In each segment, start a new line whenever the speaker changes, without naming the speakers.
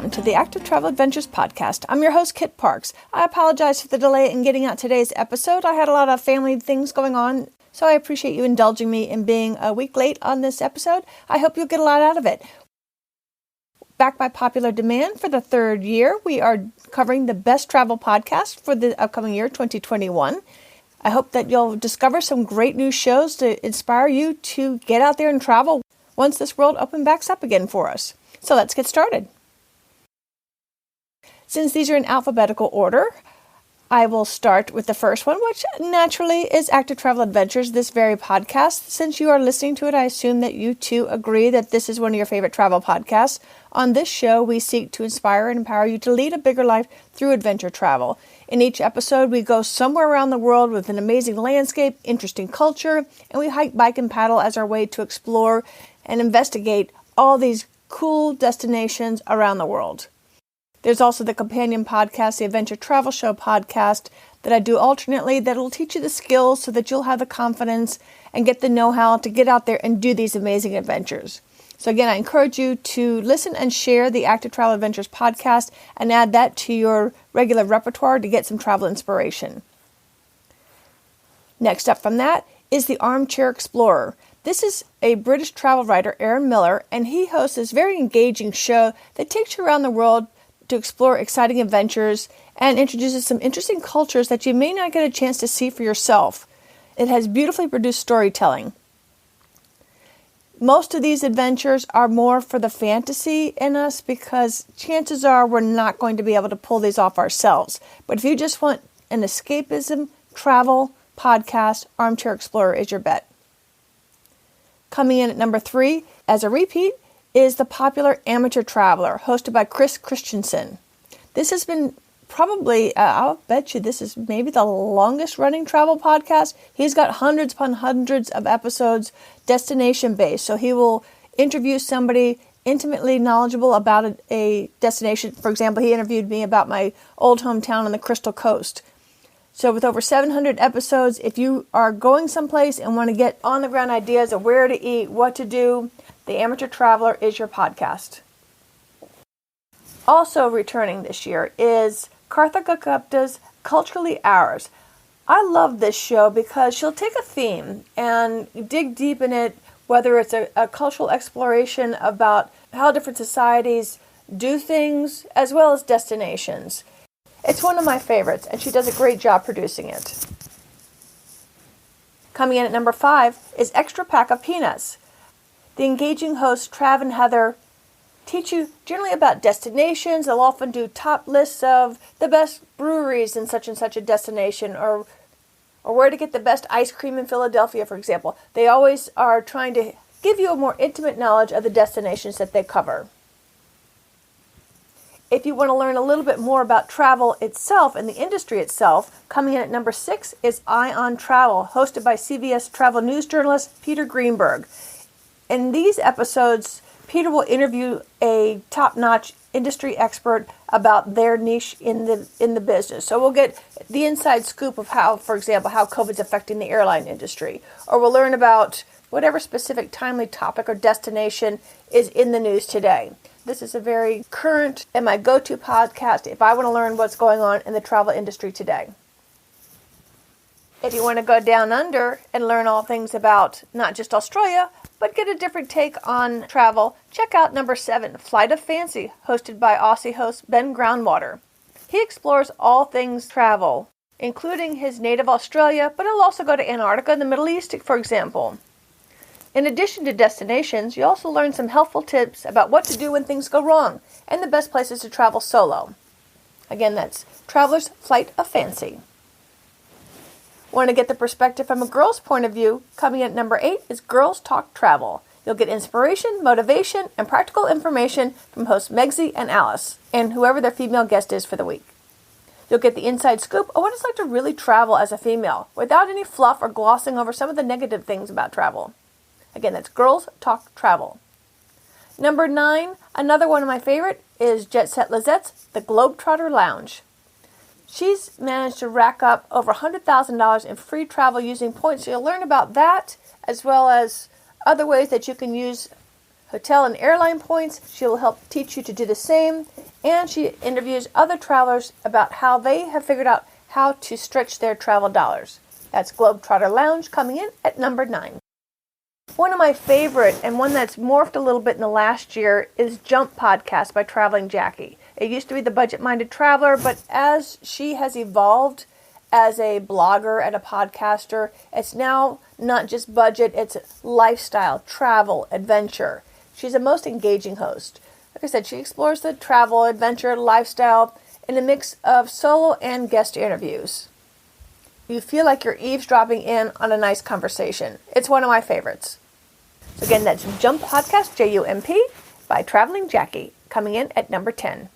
welcome to the Active Travel Adventures podcast. I'm your host, Kit Parks. I apologize for the delay in getting out today's episode. I had a lot of family things going on, so I appreciate you indulging me in being a week late on this episode. I hope you'll get a lot out of it. Back by popular demand for the third year, we are covering the best travel podcast for the upcoming year, 2021. I hope that you'll discover some great new shows to inspire you to get out there and travel once this world backs up again for us. So let's get started. Since these are in alphabetical order, I will start with the first one, which naturally is Active Travel Adventures, this very podcast. Since you are listening to it, I assume that you too agree that this is one of your favorite travel podcasts. On this show, we seek to inspire and empower you to lead a bigger life through adventure travel. In each episode, we go somewhere around the world with an amazing landscape, interesting culture, and we hike, bike, and paddle as our way to explore and investigate all these cool destinations around the world. There's also the companion podcast, the Adventure Travel Show podcast, that I do alternately that will teach you the skills so that you'll have the confidence and get the know-how to get out there and do these amazing adventures. So again, I encourage you to listen and share the Active Travel Adventures podcast and add that to your regular repertoire to get some travel inspiration. Next up from that is the Armchair Explorer. This is a British travel writer, Aaron Miller, and he hosts this very engaging show that takes you around the world to explore exciting adventures and introduces some interesting cultures that you may not get a chance to see for yourself. It has beautifully produced storytelling. Most of these adventures are more for the fantasy in us because chances are we're not going to be able to pull these off ourselves. But if you just want an escapism, travel, podcast, Armchair Explorer is your bet. Coming in at number 3, as a repeat, is the popular Amateur Traveler, hosted by Chris Christensen. This has been probably, I'll bet you this is maybe the longest running travel podcast. He's got hundreds upon hundreds of episodes, destination based. So he will interview somebody intimately knowledgeable about a destination. For example, he interviewed me about my old hometown on the Crystal Coast. So with over 700 episodes, if you are going someplace and want to get on the ground ideas of where to eat, what to do, the Amateur Traveler is your podcast. Also returning this year is Karthika Gupta's Culturally Ours. I love this show because she'll take a theme and dig deep in it, whether it's a cultural exploration about how different societies do things, as well as destinations. It's one of my favorites, and she does a great job producing it. Coming in at number 5 is Extra Pack of Peanuts. The engaging hosts, Trav and Heather, teach you generally about destinations. They'll often do top lists of the best breweries in such and such a destination, or where to get the best ice cream in Philadelphia, for example. They always are trying to give you a more intimate knowledge of the destinations that they cover. If you want to learn a little bit more about travel itself and the industry itself, coming in at number 6 is Eye on Travel, hosted by CBS travel news journalist Peter Greenberg. In these episodes, Peter will interview a top-notch industry expert about their niche in the business. So we'll get the inside scoop of how, for example, how COVID's affecting the airline industry. Or we'll learn about whatever specific timely topic or destination is in the news today. This is a very current and my go-to podcast if I want to learn what's going on in the travel industry today. If you want to go down under and learn all things about not just Australia, but get a different take on travel, check out number 7, Flight of Fancy, hosted by Aussie host Ben Groundwater. He explores all things travel, including his native Australia, but he'll also go to Antarctica and the Middle East, for example. In addition to destinations, you also learn some helpful tips about what to do when things go wrong and the best places to travel solo. Again, that's Traveler's Flight of Fancy. Want to get the perspective from a girl's point of view? Coming in at number 8 is Girls Talk Travel. You'll get inspiration, motivation, and practical information from hosts Megzy and Alice, and whoever their female guest is for the week. You'll get the inside scoop of what it's like to really travel as a female, without any fluff or glossing over some of the negative things about travel. Again, that's Girls Talk Travel. Number 9, another one of my favorite, is Jet Set Lizette's The Globetrotter Lounge. She's managed to rack up over $100,000 in free travel using points. So you'll learn about that, as well as other ways that you can use hotel and airline points. She will help teach you to do the same. And she interviews other travelers about how they have figured out how to stretch their travel dollars. That's Globetrotter Lounge coming in at number 9. One of my favorite, and one that's morphed a little bit in the last year, is Jump Podcast by Traveling Jackie. It used to be the Budget-Minded Traveler, but as she has evolved as a blogger and a podcaster, it's now not just budget, it's lifestyle, travel, adventure. She's a most engaging host. Like I said, she explores the travel, adventure, lifestyle in a mix of solo and guest interviews. You feel like you're eavesdropping in on a nice conversation. It's one of my favorites. So again, that's Jump Podcast, Jump, by Traveling Jackie, coming in at number 10.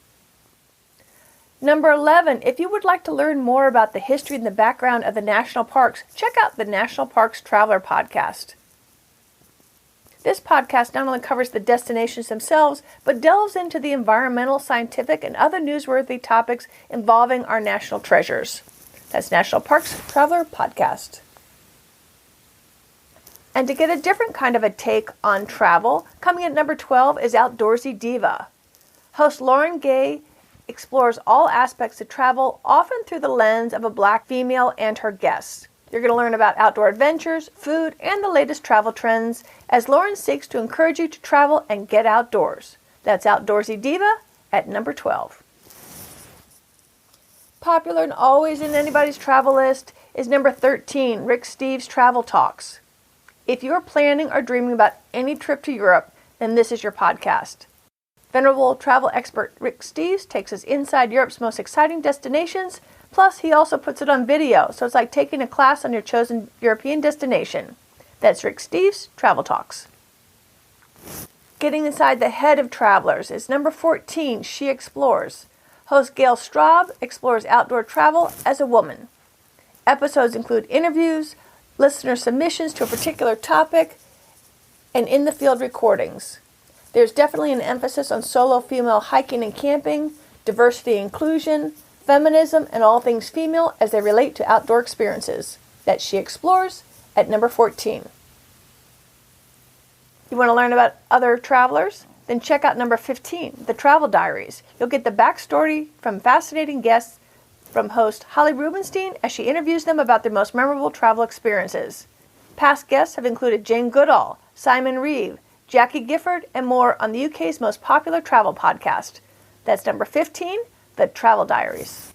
Number 11, if you would like to learn more about the history and the background of the national parks, check out the National Parks Traveler Podcast. This podcast not only covers the destinations themselves, but delves into the environmental, scientific, and other newsworthy topics involving our national treasures. That's National Parks Traveler Podcast. And to get a different kind of a take on travel, coming at number 12 is Outdoorsy Diva. Host Lauren Gay explores all aspects of travel, often through the lens of a Black female and her guests. You're going to learn about outdoor adventures, food, and the latest travel trends as Lauren seeks to encourage you to travel and get outdoors. That's Outdoorsy Diva at number 12. Popular and always in anybody's travel list is number 13, Rick Steves' Travel Talks. If you're planning or dreaming about any trip to Europe, then this is your podcast. Venerable travel expert Rick Steves takes us inside Europe's most exciting destinations, plus he also puts it on video, so it's like taking a class on your chosen European destination. That's Rick Steves' Travel Talks. Getting inside the head of travelers is number 14, She Explores. Host Gail Straub explores outdoor travel as a woman. Episodes include interviews, listener submissions to a particular topic, and in-the-field recordings. There's definitely an emphasis on solo female hiking and camping, diversity and inclusion, feminism, and all things female as they relate to outdoor experiences. That She Explores at number 14. You want to learn about other travelers? Then check out number 15, The Travel Diaries. You'll get the backstory from fascinating guests from host Holly Rubenstein as she interviews them about their most memorable travel experiences. Past guests have included Jane Goodall, Simon Reeve, Jackie Gifford, and more on the UK's most popular travel podcast. That's number 15, The Travel Diaries.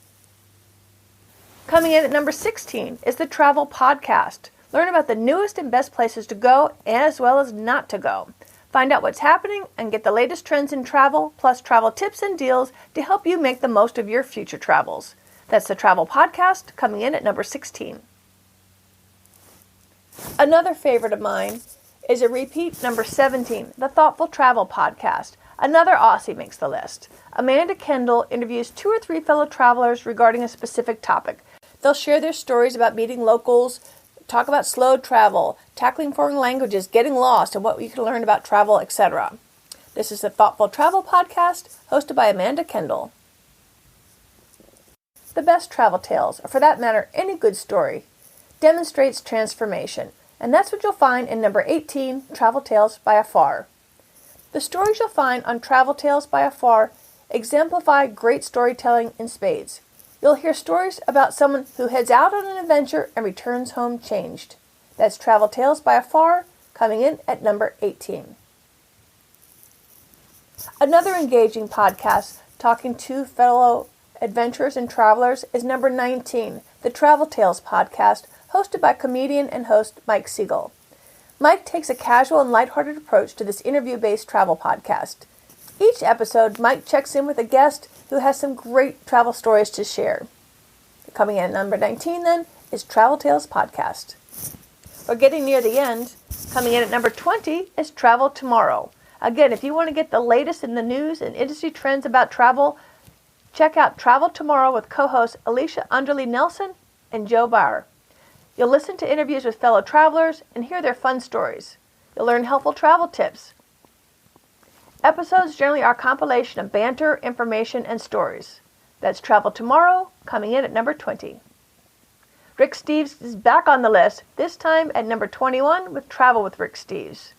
Coming in at number 16 is The Travel Podcast. Learn about the newest and best places to go as well as not to go. Find out what's happening and get the latest trends in travel, plus travel tips and deals to help you make the most of your future travels. That's The Travel Podcast, coming in at number 16. Another favorite of mine is a repeat, number 17, The Thoughtful Travel Podcast. Another Aussie makes the list. Amanda Kendall interviews 2 or 3 fellow travelers regarding a specific topic. They'll share their stories about meeting locals, talk about slow travel, tackling foreign languages, getting lost, and what you can learn about travel, etc. This is the Thoughtful Travel Podcast, hosted by Amanda Kendall. The best travel tales, or for that matter, any good story, demonstrates transformation. And that's what you'll find in number 18, Travel Tales by Afar. The stories you'll find on Travel Tales by Afar exemplify great storytelling in spades. You'll hear stories about someone who heads out on an adventure and returns home changed. That's Travel Tales by Afar, coming in at number 18. Another engaging podcast talking to fellow adventurers and travelers is number 19, the Travel Tales Podcast, hosted by comedian and host Mike Siegel. Mike takes a casual and lighthearted approach to this interview-based travel podcast. Each episode, Mike checks in with a guest who has some great travel stories to share. Coming in at number 19, then, is Travel Tales Podcast. We're getting near the end. Coming in at number 20 is Travel Tomorrow. Again, if you want to get the latest in the news and industry trends about travel, check out Travel Tomorrow with co-hosts Alicia Underley Nelson and Joe Bauer. You'll listen to interviews with fellow travelers and hear their fun stories. You'll learn helpful travel tips. Episodes generally are a compilation of banter, information, and stories. That's Travel Tomorrow, coming in at number 20. Rick Steves is back on the list, this time at number 21 with Travel with Rick Steves.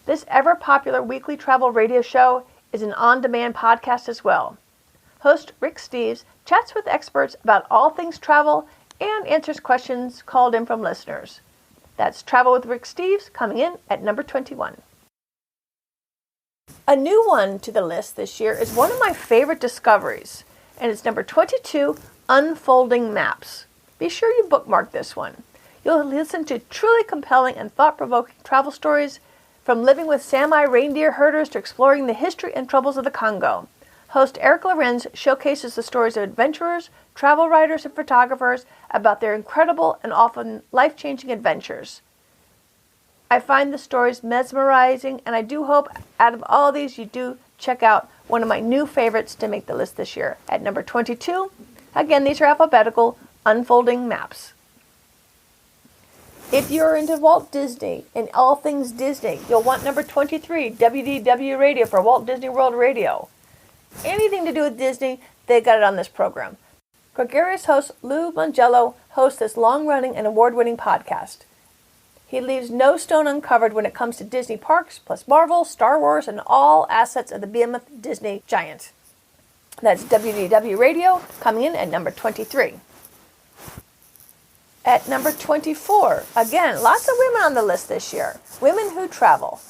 This ever-popular weekly travel radio show is an on-demand podcast as well. Host Rick Steves chats with experts about all things travel and answers questions called in from listeners. That's Travel with Rick Steves, coming in at number 21. A new one to the list this year is one of my favorite discoveries, and it's number 22, Unfolding Maps. Be sure you bookmark this one. You'll listen to truly compelling and thought-provoking travel stories, from living with Sami reindeer herders to exploring the history and troubles of the Congo. Host Eric Lorenz showcases the stories of adventurers, travel writers, and photographers about their incredible and often life-changing adventures. I find the stories mesmerizing, and I do hope out of all these you do check out one of my new favorites to make the list this year. At number 22, again, these are alphabetical, Unfolding Maps. If you're into Walt Disney and all things Disney, you'll want number 23, WDW Radio for Walt Disney World Radio. Anything to do with Disney, they got it on this program. Gregarious host Lou Mongello hosts this long-running and award-winning podcast. He leaves no stone uncovered when it comes to Disney parks, plus Marvel, Star Wars, and all assets of the behemoth Disney giant. That's WDW Radio, coming in at number 23. At number 24, again, lots of women on the list this year. Women Who Travel.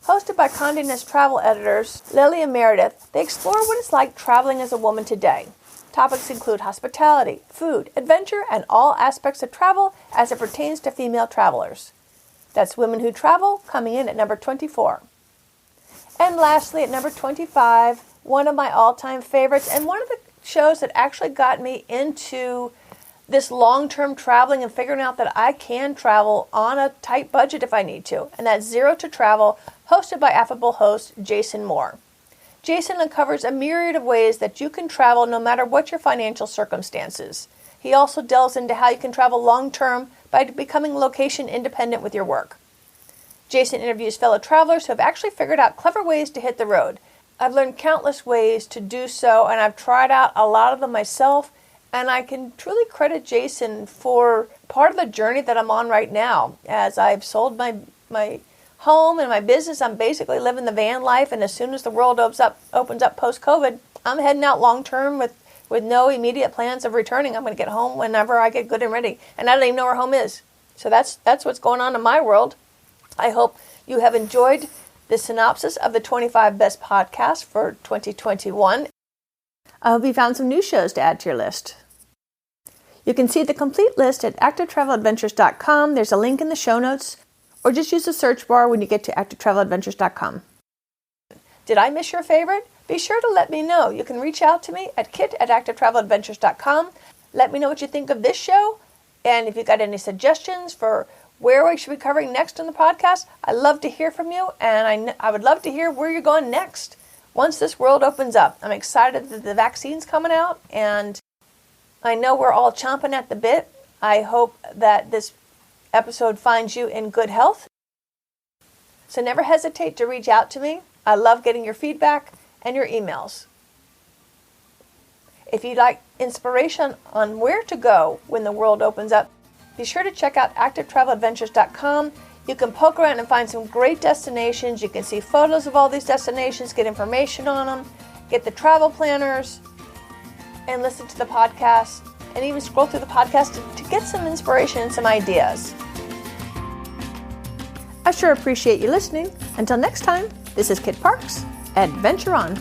Hosted by Condé Nast Travel editors Lily and Meredith, they explore what it's like traveling as a woman today. Topics include hospitality, food, adventure, and all aspects of travel as it pertains to female travelers. That's Women Who Travel, coming in at number 24. And lastly, at number 25, one of my all-time favorites, and one of the shows that actually got me into this long-term traveling and figuring out that I can travel on a tight budget if I need to. And that's Zero to Travel, hosted by affable host Jason Moore. Jason uncovers a myriad of ways that you can travel no matter what your financial circumstances. He also delves into how you can travel long-term by becoming location independent with your work. Jason interviews fellow travelers who have actually figured out clever ways to hit the road. I've learned countless ways to do so, and I've tried out a lot of them myself. And I can truly credit Jason for part of the journey that I'm on right now. As I've sold my home and my business, I'm basically living the van life. And as soon as the world opens up post-COVID, I'm heading out long-term with no immediate plans of returning. I'm going to get home whenever I get good and ready. And I don't even know where home is. So that's what's going on in my world. I hope you have enjoyed the synopsis of the 25 best podcasts for 2021. I hope you found some new shows to add to your list. You can see the complete list at activetraveladventures.com. There's a link in the show notes, or just use the search bar when you get to activetraveladventures.com. Did I miss your favorite? Be sure to let me know. You can reach out to me at kit@activetraveladventures.com. Let me know what you think of this show, and if you've got any suggestions for where we should be covering next on the podcast, I'd love to hear from you, and I would love to hear where you're going next. Once this world opens up, I'm excited that the vaccine's coming out, and I know we're all chomping at the bit. I hope that this episode finds you in good health. So never hesitate to reach out to me. I love getting your feedback and your emails. If you'd like inspiration on where to go when the world opens up, be sure to check out activetraveladventures.com. You can poke around and find some great destinations. You can see photos of all these destinations, get information on them, get the travel planners, and listen to the podcast, and even scroll through the podcast to get some inspiration and some ideas. I sure appreciate you listening. Until next time, this is Kit Parks. Adventure on!